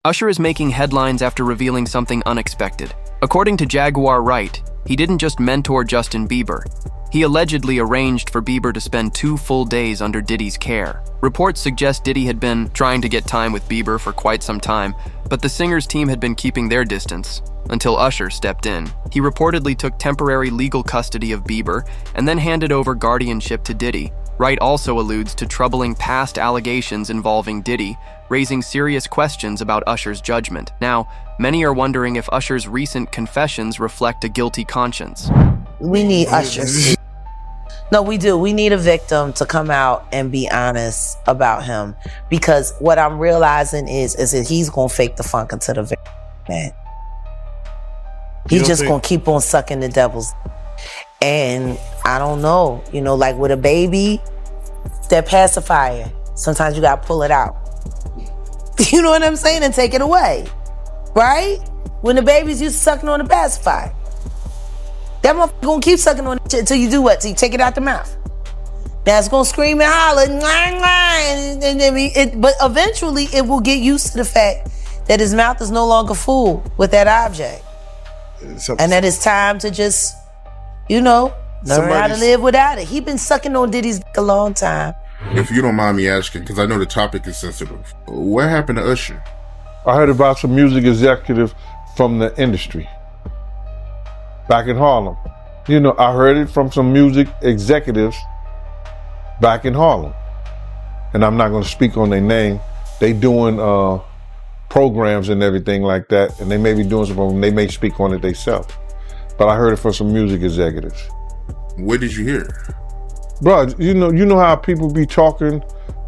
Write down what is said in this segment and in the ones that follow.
Usher is making headlines after revealing something unexpected. According to Jaguar Wright, he didn't just mentor Justin Bieber. He allegedly arranged for Bieber to spend 2 full days under Diddy's care. Reports suggest Diddy had been trying to get time with Bieber for quite some time, but the singer's team had been keeping their distance until Usher stepped in. He reportedly took temporary legal custody of Bieber and then handed over guardianship to Diddy. Wright also alludes to troubling past allegations involving Diddy, raising serious questions about Usher's judgment. Now, many are wondering if Usher's recent confessions reflect a guilty conscience. We need Usher. No, we do. We need a victim to come out and be honest about him. Because what I'm realizing is that he's going to fake the funk until the victim, man. He's just going to keep on sucking the devil's. And I don't know, like with a baby, that pacifier, sometimes you got to pull it out. You know what I'm saying? And take it away, right? When the baby's used to sucking on the pacifier. That motherfucker gonna keep sucking on it until you do what? Till you take it out the mouth. Now it's gonna scream and holler, but eventually it will get used to the fact that his mouth is no longer full with that object. And that it's time to just, learn how to live without it. He been sucking on Diddy's dick a long time. If you don't mind me asking, because I know the topic is sensitive, what happened to Usher? I heard about some music executive from the industry back in Harlem. I heard it from some music executives back in Harlem. And I'm not going to speak on their name. They doing programs and everything like that, and they may be doing something, they may speak on it themselves. But I heard it from some music executives. Where did you hear? Bro, you know how people be talking,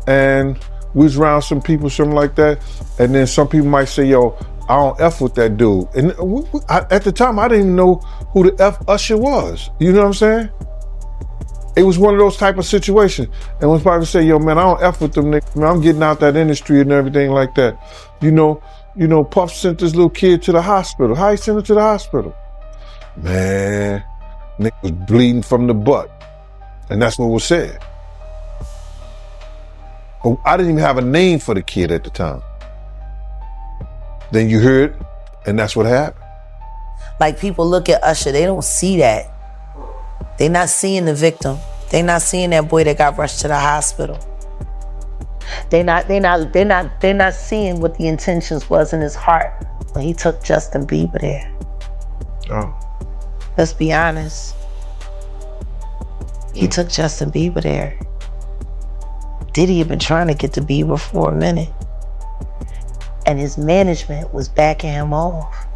and we was around some people, something like that, and then some people might say, yo, I don't F with that dude. And at the time, I didn't even know who the F Usher was. You know what I'm saying? It was one of those type of situations. And when somebody say, yo, man, I don't F with them niggas, man, I'm getting out that industry and everything like that. Puff sent this little kid to the hospital. How he sent her to the hospital? Man, nigga was bleeding from the butt. And that's what was said. But I didn't even have a name for the kid at the time. Then you heard, and that's what happened. Like, people look at Usher, they don't see that. They not seeing the victim. They not seeing that boy that got rushed to the hospital. They're not seeing what the intentions was in his heart when he took Justin Bieber there. Oh. Let's be honest. He took Justin Bieber there. Diddy had been trying to get to Bieber for a minute. And his management was backing him off.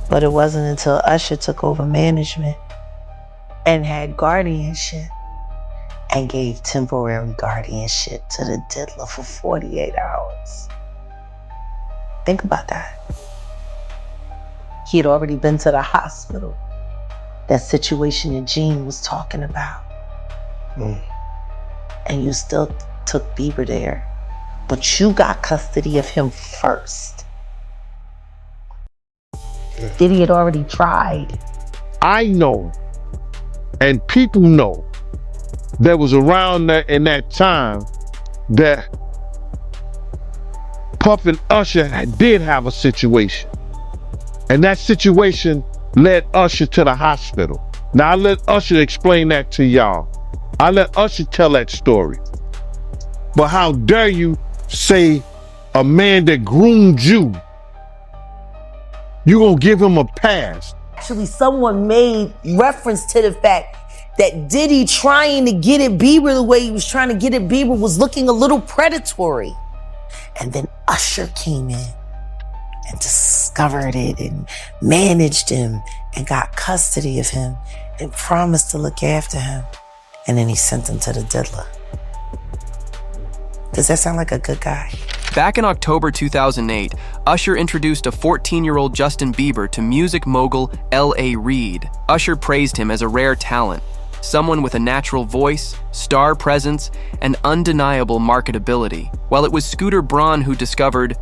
But it wasn't until Usher took over management and had guardianship and gave temporary guardianship to the diddler for 48 hours. Think about that. He had already been to the hospital. That situation that Gene was talking about. And you still took Bieber there. But you got custody of him first. Diddy had already tried. I know, and people know, that was around that in that time that Puff and Usher did have a situation. And that situation led Usher to the hospital. Now I let Usher explain that to y'all. I let Usher tell that story. But how dare you say a man that groomed you gonna give him a pass? Actually, someone made reference to the fact that Diddy trying to get at Bieber the way he was trying to get at Bieber was looking a little predatory. And then Usher came in and discovered it and managed him and got custody of him and promised to look after him. And then he sent him to the diddler. Does that sound like a good guy? Back in October 2008, Usher introduced a 14-year-old Justin Bieber to music mogul L.A. Reid. Usher praised him as a rare talent, someone with a natural voice, star presence, and undeniable marketability. While it was Scooter Braun who discovered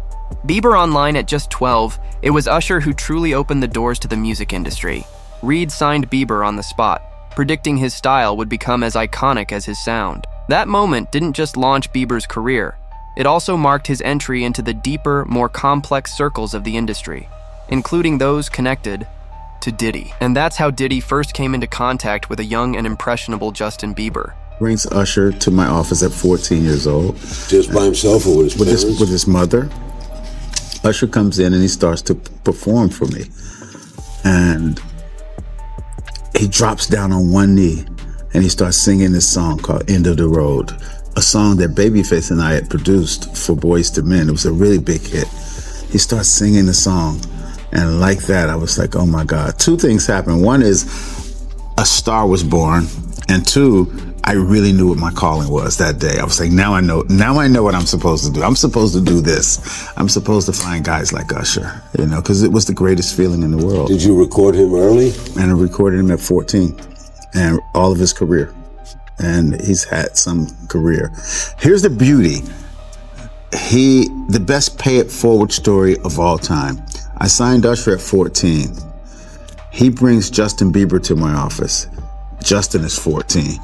Bieber online at just 12, it was Usher who truly opened the doors to the music industry. Reid signed Bieber on the spot, predicting his style would become as iconic as his sound. That moment didn't just launch Bieber's career, It also marked his entry into the deeper, more complex circles of the industry, including those connected to Diddy. And that's how Diddy first came into contact with a young and impressionable Justin Bieber. Brings Usher to my office at 14 years old. Just by himself or with his parents? With his mother. Usher comes in and he starts to perform for me. And he drops down on one knee and he starts singing this song called End of the Road, a song that Babyface and I had produced for Boys to Men. It was a really big hit. He starts singing the song, and like that, I was like, oh my God. Two things happened. One is a star was born, and two, I really knew what my calling was that day. I was like, now I know what I'm supposed to do. I'm supposed to do this. I'm supposed to find guys like Usher, because it was the greatest feeling in the world. Did you record him early? And I recorded him at 14, and all of his career. And he's had some career. Here's the beauty. The best pay it forward story of all time. I signed Usher at 14. He brings Justin Bieber to my office. Justin is 14.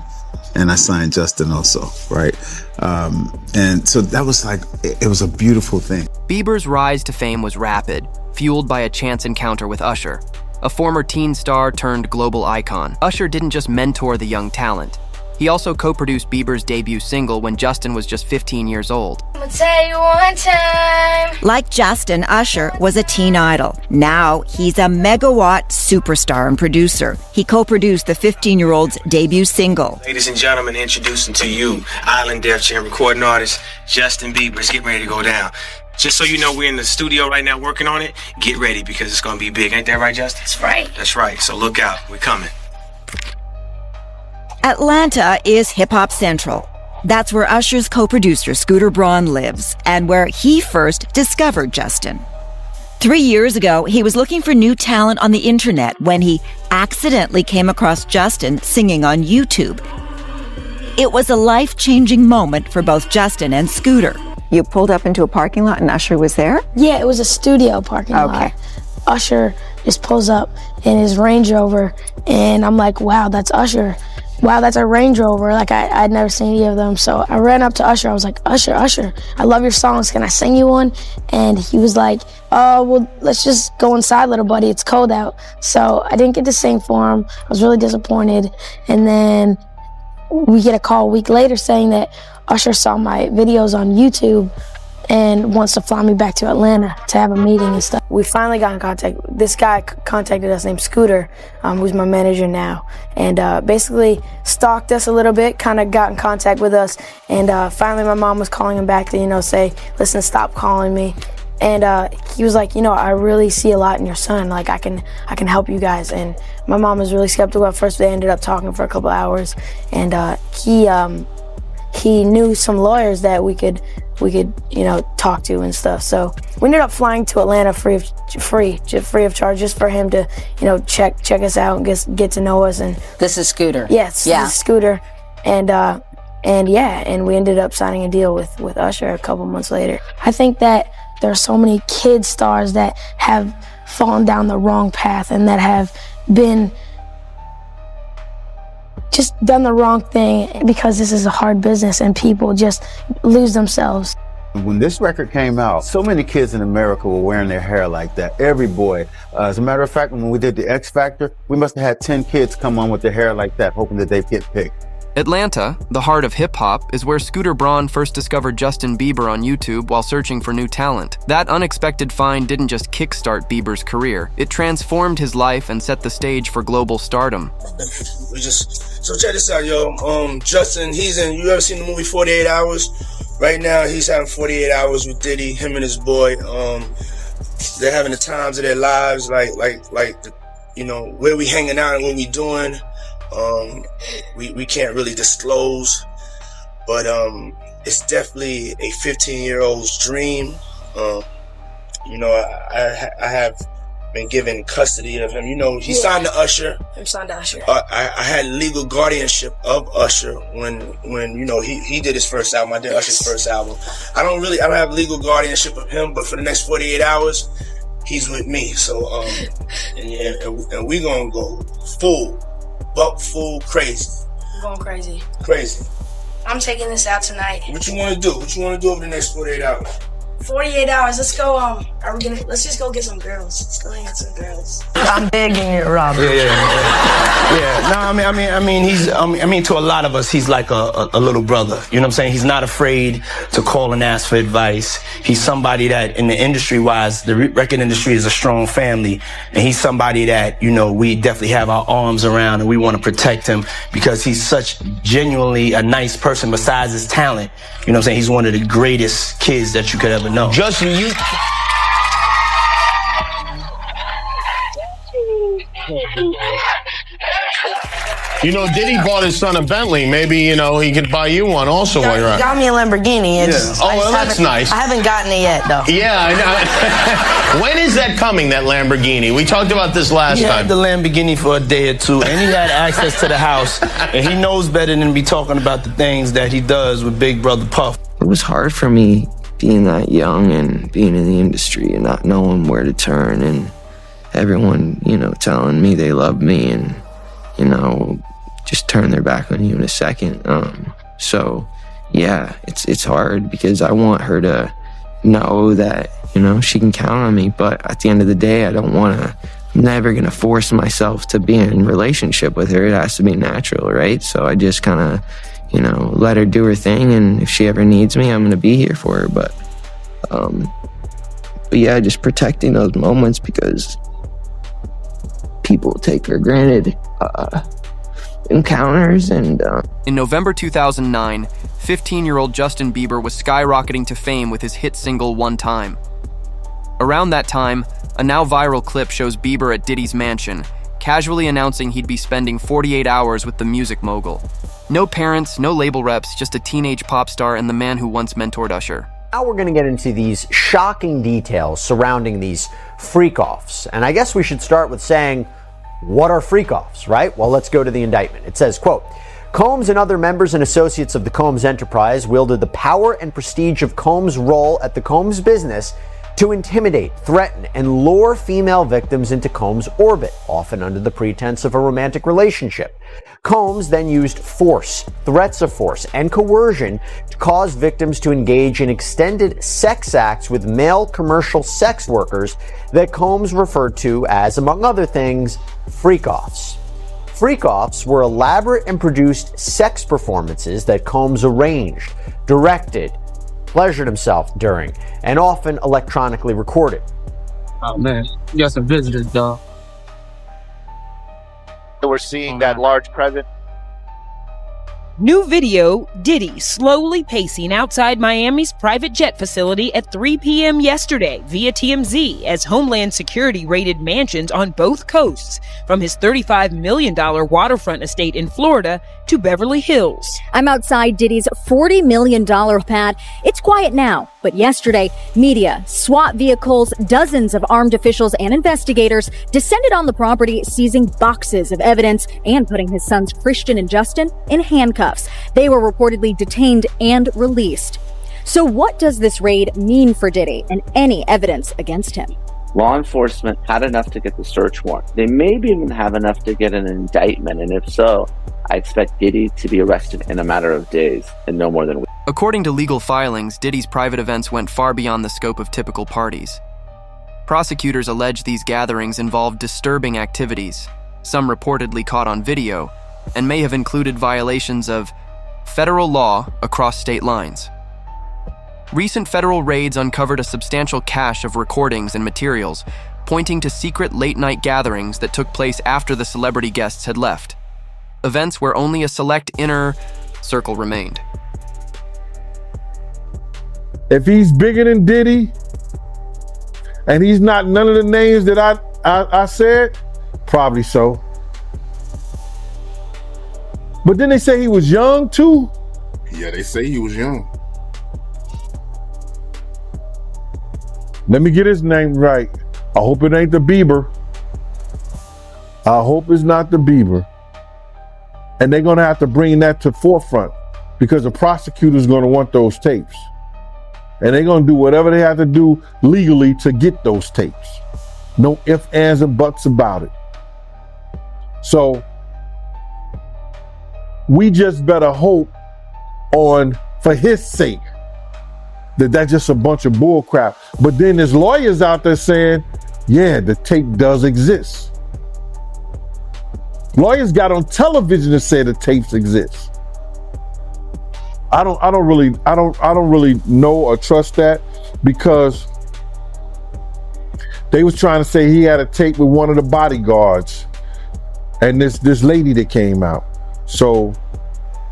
And I signed Justin also, right? And so that was it was a beautiful thing. Bieber's rise to fame was rapid, fueled by a chance encounter with Usher, a former teen star turned global icon. Usher didn't just mentor the young talent. He also co-produced Bieber's debut single when Justin was just 15 years old. I'ma tell you one time. Like Justin, Usher was a teen idol. Now he's a megawatt superstar and producer. He co-produced the 15-year-old's debut single. Ladies and gentlemen, introducing to you, Island Def Jam recording artist, Justin Bieber. It's getting ready to go down. Just so you know, we're in the studio right now working on it. Get ready because it's going to be big. Ain't that right, Justin? That's right. That's right. So look out. We're coming. Atlanta is Hip Hop Central. That's where Usher's co-producer Scooter Braun lives and where he first discovered Justin. 3 years ago, he was looking for new talent on the internet when he accidentally came across Justin singing on YouTube. It was a life-changing moment for both Justin and Scooter. You pulled up into a parking lot and Usher was there? Yeah, it was a studio parking lot. Usher just pulls up in his Range Rover, and I'm like, wow, that's Usher. Wow, that's a Range Rover. I'd never seen any of them. So I ran up to Usher. I was like, Usher, I love your songs. Can I sing you one? And he was like, oh, well, let's just go inside, little buddy. It's cold out. So I didn't get to sing for him. I was really disappointed. And then we get a call a week later saying that Usher saw my videos on YouTube and wants to fly me back to Atlanta to have a meeting and stuff. We finally got in contact. This guy contacted us named Scooter, who's my manager now, and basically stalked us a little bit, kind of got in contact with us, and finally my mom was calling him back to, say, listen, stop calling me. And he was like, I really see a lot in your son. Like, I can help you guys. And my mom was really skeptical at first. They ended up talking for a couple hours, and he knew some lawyers that we could talk to and stuff. So we ended up flying to Atlanta free of charge, just for him to, check us out and get to know us. And this is Scooter. Yes, this is Scooter, and we ended up signing a deal with Usher a couple months later. I think that there are so many kid stars that have fallen down the wrong path and that have been just done the wrong thing because this is a hard business and people just lose themselves. When this record came out, so many kids in America were wearing their hair like that. Every boy. As a matter of fact, when we did the X Factor, we must have had 10 kids come on with their hair like that, hoping that they'd get picked. Atlanta, the heart of hip-hop, is where Scooter Braun first discovered Justin Bieber on YouTube while searching for new talent. That unexpected find didn't just kickstart Bieber's career, it transformed his life and set the stage for global stardom. So check this out, yo. Justin, you ever seen the movie 48 Hours? Right now, he's having 48 hours with Diddy, him and his boy. They're having the times of their lives, like where we hanging out and what we doing. We can't really disclose, but it's definitely a 15-year-old's dream. I have been given custody of him. He signed to Usher. I'm signed to Usher. I had legal guardianship of Usher when he did his first album. I did Usher's first album. I don't have legal guardianship of him, but for the next 48 hours, he's with me. So and we gonna go full crazy. I'm going crazy. Crazy. I'm taking this out tonight. What you want to do? What you want to do over the next 48 hours? 48 hours. Let's go. Let's just go get some girls. Let's go hang out some girls. I'm begging you, Robert. Yeah. No, I mean, to a lot of us, he's like a little brother. You know what I'm saying? He's not afraid to call and ask for advice. He's somebody that, in the industry-wise, the record industry is a strong family, and he's somebody that, you know, we definitely have our arms around, and we want to protect him because he's such genuinely a nice person. Besides his talent, you know what I'm saying? He's one of the greatest kids that you could ever know. Justin, you. You know, Diddy bought his son a Bentley. Maybe, you know, he could buy you one also while you're out. Got me a Lamborghini. Yeah. Oh, well, that's nice. I haven't gotten it yet, though. Yeah, I know. When is that coming, that Lamborghini? We talked about this last time. He had the Lamborghini for a day or two, and he had access to the house, and he knows better than to be talking about the things that he does with Big Brother Puff. It was hard for me being that young and being in the industry and not knowing where to turn, and everyone, you know, telling me they love me and, you know, just turn their back on you in a second. So yeah, it's hard because I want her to know that, you know, she can count on me, but at the end of the day, I'm never gonna force myself to be in a relationship with her. It has to be natural, right? So I just kind of, you know, let her do her thing, and if she ever needs me, I'm gonna be here for her. But yeah, just protecting those moments because people take for granted encounters. And in November 2009, 15-year-old Justin Bieber was skyrocketing to fame with his hit single One Time. Around that time, a now viral clip shows Bieber at Diddy's mansion, casually announcing he'd be spending 48 hours with the music mogul. No parents, no label reps, just a teenage pop star and the man who once mentored Usher. Now we're going to get into these shocking details surrounding these freak-offs. And I guess we should start with saying, what are freak-offs, right? Well, let's go to the indictment. It says, quote, Combs and other members and associates of the Combs enterprise wielded the power and prestige of Combs' role at the Combs business to intimidate, threaten, and lure female victims into Combs' orbit, often under the pretense of a romantic relationship. Combs then used force, threats of force, and coercion to cause victims to engage in extended sex acts with male commercial sex workers that Combs referred to as, among other things, freak-offs. Freak-offs were elaborate and produced sex performances that Combs arranged, directed, pleasured himself during, and often electronically recorded. Oh man, you got some visitors, dog. We're seeing that large present. New video, Diddy slowly pacing outside Miami's private jet facility at 3 p.m. yesterday via TMZ as Homeland Security raided mansions on both coasts, from his $35 million waterfront estate in Florida to Beverly Hills. I'm outside Diddy's $40 million pad. It's quiet now, but yesterday, media, SWAT vehicles, dozens of armed officials and investigators descended on the property, seizing boxes of evidence and putting his sons Christian and Justin in handcuffs. They were reportedly detained and released. So what does this raid mean for Diddy and any evidence against him? Law enforcement had enough to get the search warrant. They maybe even have enough to get an indictment, and if so, I expect Diddy to be arrested in a matter of days and no more than weeks. According to legal filings, Diddy's private events went far beyond the scope of typical parties. Prosecutors allege these gatherings involved disturbing activities, some reportedly caught on video, and may have included violations of federal law across state lines. Recent federal raids uncovered a substantial cache of recordings and materials, pointing to secret late-night gatherings that took place after the celebrity guests had left. Events where only a select inner circle remained. If he's bigger than Diddy, and he's not none of the names that I said, probably so. But then they say he was young too. Yeah, they say he was young. Let me get his name right. I hope it ain't the Bieber. I hope it's not the Bieber. And they're gonna have to bring that to forefront because the prosecutor's gonna want those tapes. And they're gonna do whatever they have to do legally to get those tapes. No ifs, ands, and buts about it. So we just better hope for his sake. That's just a bunch of bull crap. But then there's lawyers out there saying, yeah, the tape does exist. Lawyers got on television to say the tapes exist. I don't really know or trust that, because they was trying to say he had a tape with one of the bodyguards and this lady that came out. So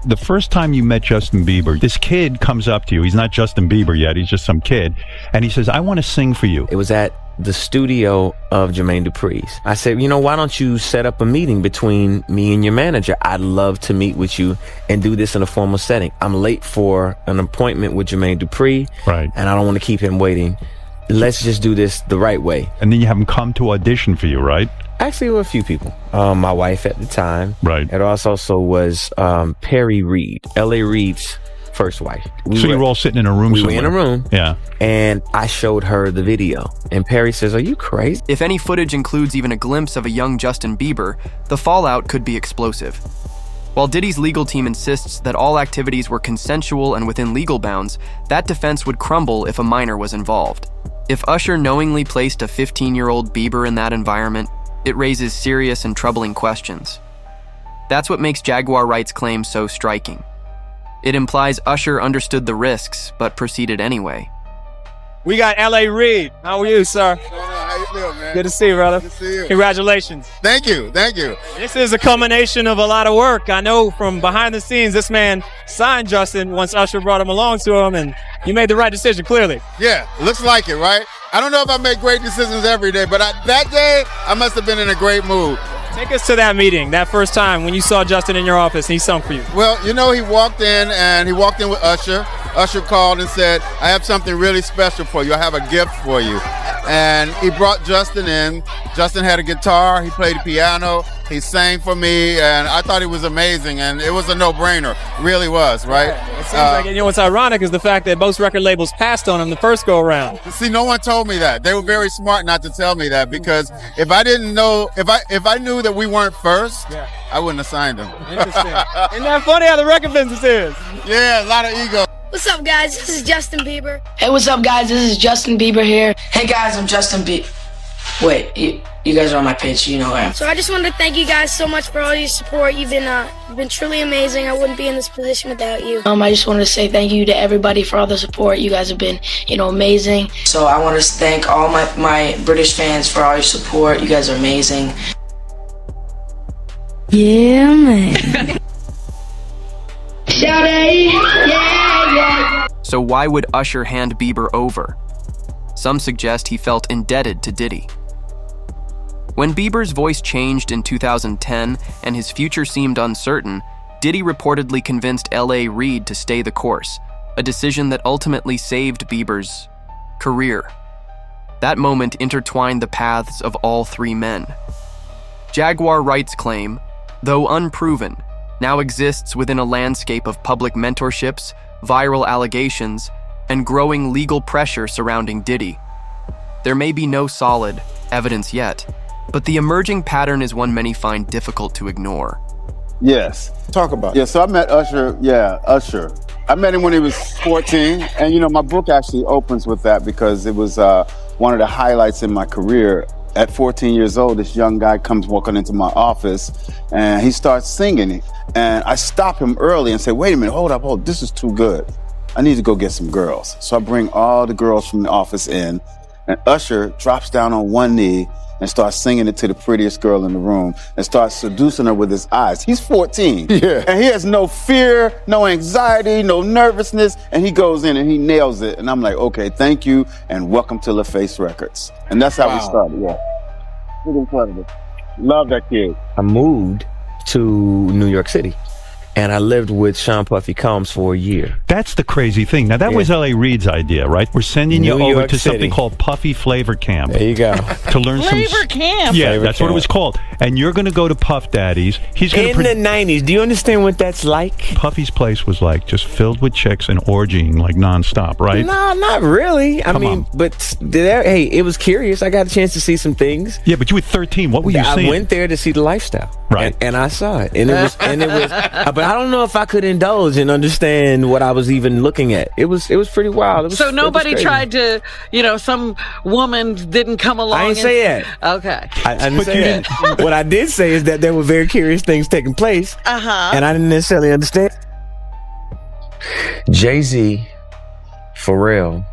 the first time you met Justin Bieber, this kid comes up to you. He's not Justin Bieber yet. He's just some kid. And he says, I want to sing for you. It was at the studio of Jermaine Dupri's. I said, why don't you set up a meeting between me and your manager? I'd love to meet with you and do this in a formal setting. I'm late for an appointment with Jermaine Dupri. Right. And I don't want to keep him waiting. Let's just do this the right way. And then you have him come to audition for you, right? Actually, there were a few people. My wife at the time. Right. It also was Perry Reed, L.A. Reid's first wife. So you were all sitting in a room We somewhere. were in a room. Yeah. And I showed her the video. And Perry says, are you crazy? If any footage includes even a glimpse of a young Justin Bieber, the fallout could be explosive. While Diddy's legal team insists that all activities were consensual and within legal bounds, that defense would crumble if a minor was involved. If Usher knowingly placed a 15-year-old Bieber in that environment, it raises serious and troubling questions. That's what makes Jaguar Wright's claim so striking. It implies Usher understood the risks, but proceeded anyway. We got L.A. Reid. How are you, sir? How you feeling, man? Good to see you, brother. Good to see you. Congratulations. Thank you. Thank you. This is a culmination of a lot of work. I know from behind the scenes, this man signed Justin once Usher brought him along to him, and you made the right decision, clearly. Yeah, looks like it, right? I don't know if I make great decisions every day, but that day, I must have been in a great mood. Take us to that meeting, that first time when you saw Justin in your office and he sung for you. Well, he walked in with Usher. Usher called and said, I have something really special for you. I have a gift for you. And he brought Justin in. Justin had a guitar. He played the piano. He sang for me, and I thought it was amazing, and it was a no-brainer. It really was, right? It seems like, what's ironic is the fact that most record labels passed on him the first go-around. See, no one told me that. They were very smart not to tell me that, because if I didn't know, if I knew that we weren't first, I wouldn't have signed them. Interesting. Isn't that funny how the record business is? Yeah, a lot of ego. What's up, guys? This is Justin Bieber. Hey, what's up, guys? This is Justin Bieber here. Hey, guys, I'm Justin Bieber. Wait, you guys are on my page. You know who I am. So I just wanted to thank you guys so much for all your support. You've been truly amazing. I wouldn't be in this position without you. I just wanted to say thank you to everybody for all the support. You guys have been, amazing. So I want to thank all my British fans for all your support. You guys are amazing. Yeah, man. So why would Usher hand Bieber over? Some suggest he felt indebted to Diddy. When Bieber's voice changed in 2010 and his future seemed uncertain, Diddy reportedly convinced L.A. Reid to stay the course, a decision that ultimately saved Bieber's career. That moment intertwined the paths of all three men. Jaguar Wright's claim, though unproven, now exists within a landscape of public mentorships, viral allegations, and growing legal pressure surrounding Diddy. There may be no solid evidence yet, but the emerging pattern is one many find difficult to ignore. Yes. Talk about it. Yeah, so I met Usher. Usher. I met him when he was 14, and my book actually opens with that because it was one of the highlights in my career. At 14 years old, this young guy comes walking into my office and he starts singing. And I stop him early and say, wait a minute, hold up, this is too good. I need to go get some girls. So I bring all the girls from the office in, and Usher drops down on one knee and starts singing it to the prettiest girl in the room and starts seducing her with his eyes. He's 14. Yeah. And he has no fear, no anxiety, no nervousness, and he goes in and he nails it. And I'm like, okay, thank you, and welcome to LaFace Records. And that's how we started, Pretty incredible. Love that kid. I moved to New York City, and I lived with Sean Puffy Combs for a year. That's the crazy thing. Now, that was L.A. Reid's idea, right? We're sending you over to something called Puffy Flavor Camp. There you go. To learn Flavor Camp? Yeah, Flavor that's Camp. what it was called. And you're going to go to Puff Daddy's. He's going In the 90s. Do you understand what that's like? Puffy's place was like just filled with chicks and orgying like nonstop, right? No, not really. I mean, on. but it was curious. I got a chance to see some things. Yeah, but you were 13. What were you seeing? I went there to see the lifestyle. Right. And I saw it. And it was but I don't know if I could indulge and understand what I was even looking at. It was pretty wild. So nobody tried to, some woman didn't come along. I didn't say that. Okay. I didn't say that. What I did say is that there were very curious things taking place. And I didn't necessarily understand. Jay-Z, Pharrell,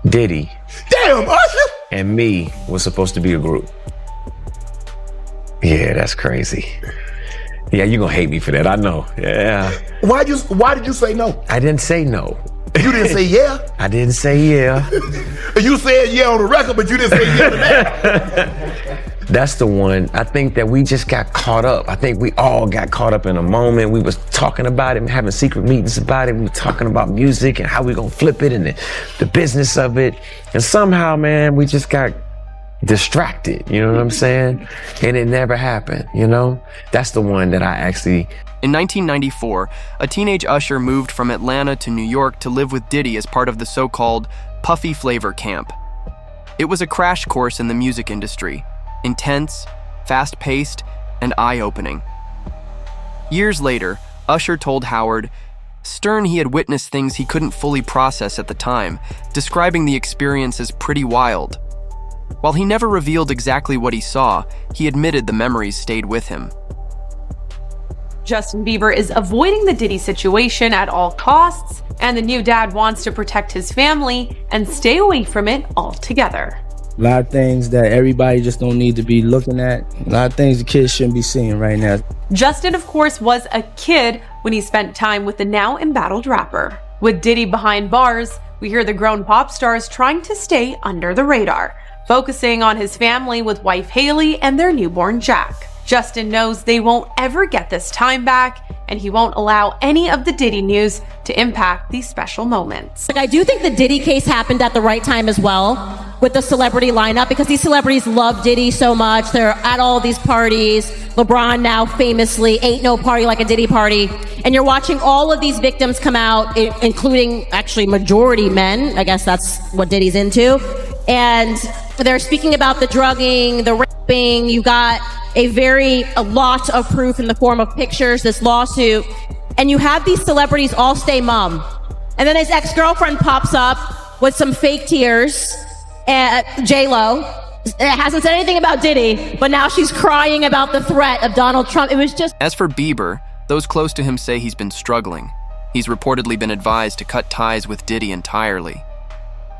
Diddy, damn, Usher, and me was supposed to be a group. Yeah, that's crazy. Yeah, you're gonna hate me for that, I know. Yeah. Why did you say no? I didn't say no. You didn't say yeah? I didn't say yeah. You said yeah on the record, but you didn't say yeah to that. That's the one. I think that we just got caught up. I think we all got caught up in a moment. We was talking about it and having secret meetings about it. We were talking about music and how we gonna flip it and the business of it. And somehow, man, we just got distracted, you know what I'm saying? And it never happened, That's the one that I actually... In 1994, a teenage Usher moved from Atlanta to New York to live with Diddy as part of the so-called Puffy Flavor Camp. It was a crash course in the music industry. Intense, fast-paced, and eye-opening. Years later, Usher told Howard, Stern he had witnessed things he couldn't fully process at the time, describing the experience as pretty wild. While he never revealed exactly what he saw, he admitted the memories stayed with him. Justin Bieber is avoiding the Diddy situation at all costs, and the new dad wants to protect his family and stay away from it altogether. A lot of things that everybody just don't need to be looking at. A lot of things the kids shouldn't be seeing right now. Justin, of course, was a kid when he spent time with the now embattled rapper. With Diddy behind bars, we hear the grown pop stars trying to stay under the radar, focusing on his family with wife Haley and their newborn Jack. Justin knows they won't ever get this time back, and he won't allow any of the Diddy news to impact these special moments. I do think the Diddy case happened at the right time as well with the celebrity lineup, because these celebrities love Diddy so much. They're at all these parties. LeBron now famously, ain't no party like a Diddy party. And you're watching all of these victims come out, including actually majority men. I guess that's what Diddy's into. And they're speaking about the drugging, the raping. You got a lot of proof in the form of pictures, this lawsuit. And you have these celebrities all stay mum. And then his ex-girlfriend pops up with some fake tears. J-Lo hasn't said anything about Diddy, but now she's crying about the threat of Donald Trump. It was just... As for Bieber, those close to him say he's been struggling. He's reportedly been advised to cut ties with Diddy entirely.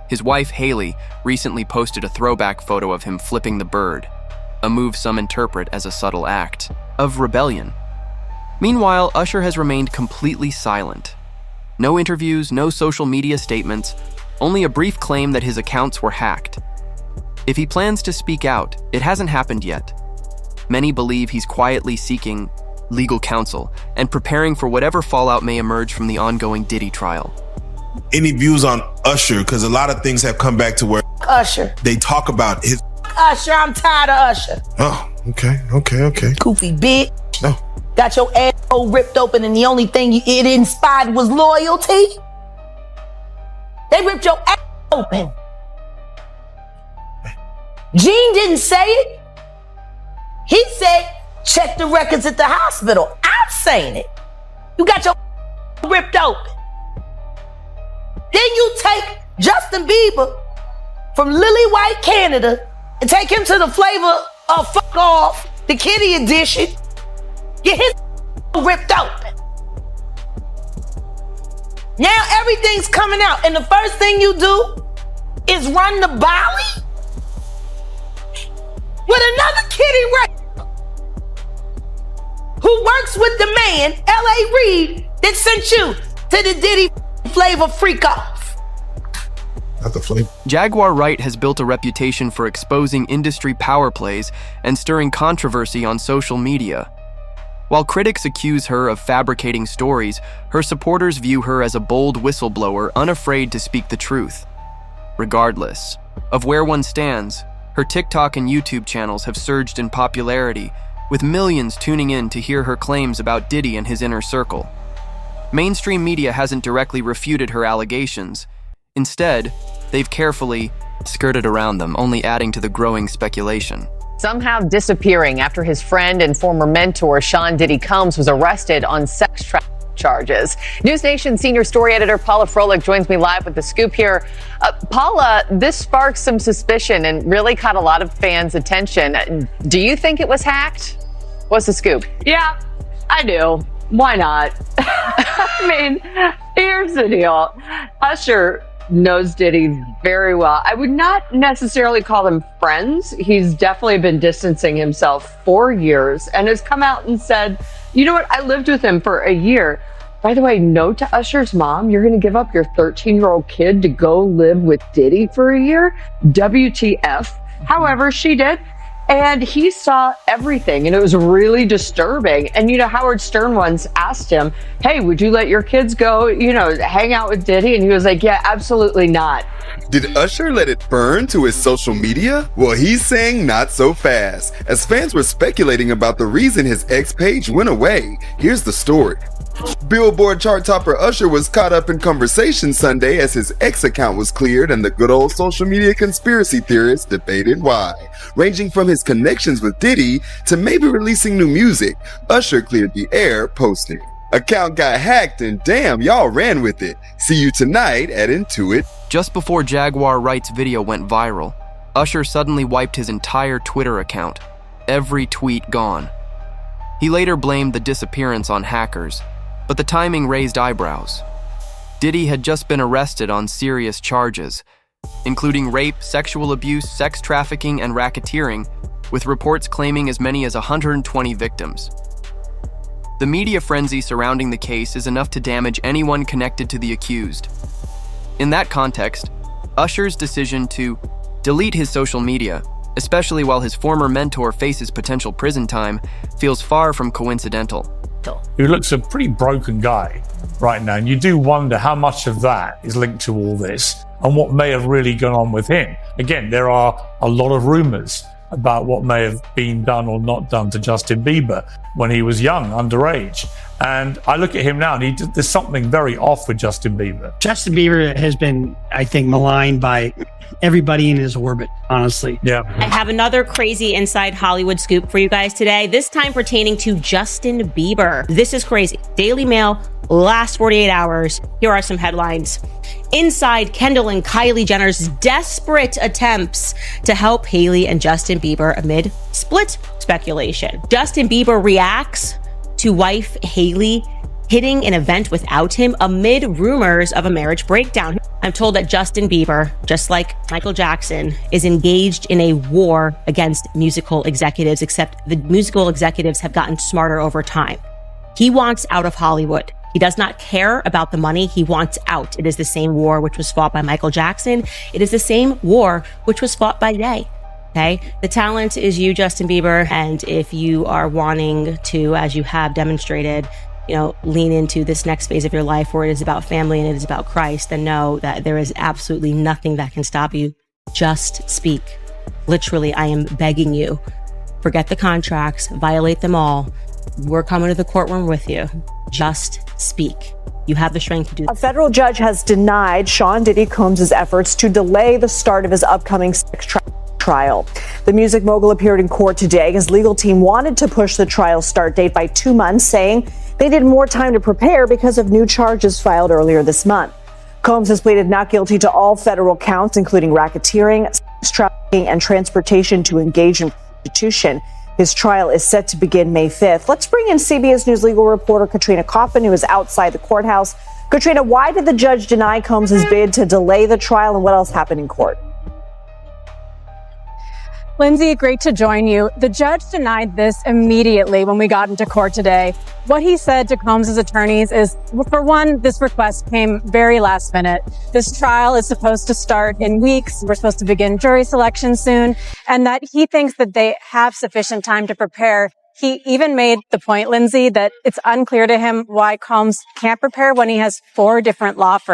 His wife, Haley, recently posted a throwback photo of him flipping the bird, a move some interpret as a subtle act of rebellion. Meanwhile, Usher has remained completely silent. No interviews, no social media statements, only a brief claim that his accounts were hacked. If he plans to speak out, it hasn't happened yet. Many believe he's quietly seeking legal counsel and preparing for whatever fallout may emerge from the ongoing Diddy trial. Any views on Usher? Because a lot of things have come back to where Usher. they talk about his... Usher, I'm tired of Usher. Oh, okay. Goofy bitch. No. Got your asshole ripped open and the only thing it inspired was loyalty? They ripped your ass open. Gene didn't say it. He said, check the records at the hospital. I'm saying it. You got your ripped open. Then you take Justin Bieber from Lily White, Canada, and take him to the flavor of Fuck Off, the kiddie edition. Get his ripped open. Now everything's coming out, and the first thing you do is run the Bali with another kiddie raper who works with the man, L.A. Reid, that sent you to the Diddy flavor freak off. Not the flavor. Jaguar Wright has built a reputation for exposing industry power plays and stirring controversy on social media. While critics accuse her of fabricating stories, her supporters view her as a bold whistleblower unafraid to speak the truth. Regardless of where one stands, her TikTok and YouTube channels have surged in popularity, with millions tuning in to hear her claims about Diddy and his inner circle. Mainstream media hasn't directly refuted her allegations. Instead, they've carefully skirted around them, only adding to the growing speculation. somehow disappearing after his friend and former mentor, Sean Diddy Combs, was arrested on sex trafficking charges. News Nation senior story editor Paula Froelich joins me live with the scoop here. Paula, this sparked some suspicion and really caught a lot of fans' attention. Do you think it was hacked? What's the scoop? Yeah, I do. Why not? I mean, here's the deal. Usher knows Diddy very well. I would not necessarily call them friends. He's definitely been distancing himself for years and has come out and said, you know what, I lived with him for a year. By the way, note to Usher's mom, you're going to give up your 13-year-old kid to go live with Diddy for a year? WTF. However, she did. And he saw everything, and it was really disturbing. And, Howard Stern once asked him, hey, would you let your kids go, hang out with Diddy? And he was like, yeah, absolutely not. Did Usher let it burn to his social media? Well, he's saying not so fast, as fans were speculating about the reason his ex page went away. Here's the story. Billboard chart topper Usher was caught up in conversation Sunday as his ex account was cleared and the good old social media conspiracy theorists debated why. Ranging from his connections with Diddy to maybe releasing new music, Usher cleared the air posting, "Account got hacked and damn, y'all ran with it. See you tonight at Intuit." Just before Jaguar Wright's video went viral, Usher suddenly wiped his entire Twitter account. Every tweet gone. He later blamed the disappearance on hackers, but the timing raised eyebrows. Diddy had just been arrested on serious charges, including rape, sexual abuse, sex trafficking, and racketeering, with reports claiming as many as 120 victims. The media frenzy surrounding the case is enough to damage anyone connected to the accused. In that context, Usher's decision to delete his social media, especially while his former mentor faces potential prison time, feels far from coincidental. Who looks a pretty broken guy right now, and you do wonder how much of that is linked to all this and what may have really gone on with him. Again, there are a lot of rumors about what may have been done or not done to Justin Bieber when he was young, underage. And I look at him now and there's something very off with Justin Bieber. Justin Bieber has been, I think, maligned by everybody in his orbit, honestly. Yeah. I have another crazy inside Hollywood scoop for you guys today, this time pertaining to Justin Bieber. This is crazy. Daily Mail, last 48 hours. Here are some headlines. Inside Kendall and Kylie Jenner's desperate attempts to help Hailey and Justin Bieber amid split speculation. Justin Bieber reacts to wife Hailey hitting an event without him amid rumors of a marriage breakdown. I'm told that Justin Bieber, just like Michael Jackson, is engaged in a war against musical executives, except the musical executives have gotten smarter over time. He wants out of Hollywood. He does not care about the money. He wants out. It is the same war which was fought by Michael Jackson. It is the same war which was fought by Ye. Okay? The talent is you, Justin Bieber. And if you are wanting to, as you have demonstrated, lean into this next phase of your life where it is about family and it is about Christ, then know that there is absolutely nothing that can stop you. Just speak. Literally, I am begging you. Forget the contracts, violate them all. We're coming to the courtroom with you. Just speak. You have the strength to do that. A federal judge has denied Sean Diddy Combs' efforts to delay the start of his upcoming sex trial. The music mogul appeared in court today. His legal team wanted to push the trial start date by 2 months, saying they needed more time to prepare because of new charges filed earlier this month. Combs has pleaded not guilty to all federal counts, including racketeering, sex trafficking, and transportation to engage in prostitution. His trial is set to begin May 5th. Let's bring in CBS News legal reporter Katrina Coffin, who is outside the courthouse. Katrina, why did the judge deny Combs' bid to delay the trial, and what else happened in court? Lindsay, great to join you. The judge denied this immediately when we got into court today. What he said to Combs' attorneys is, for one, this request came very last minute. This trial is supposed to start in weeks. We're supposed to begin jury selection soon, and that he thinks that they have sufficient time to prepare. He even made the point, Lindsay, that it's unclear to him why Combs can't prepare when he has 4 different law firms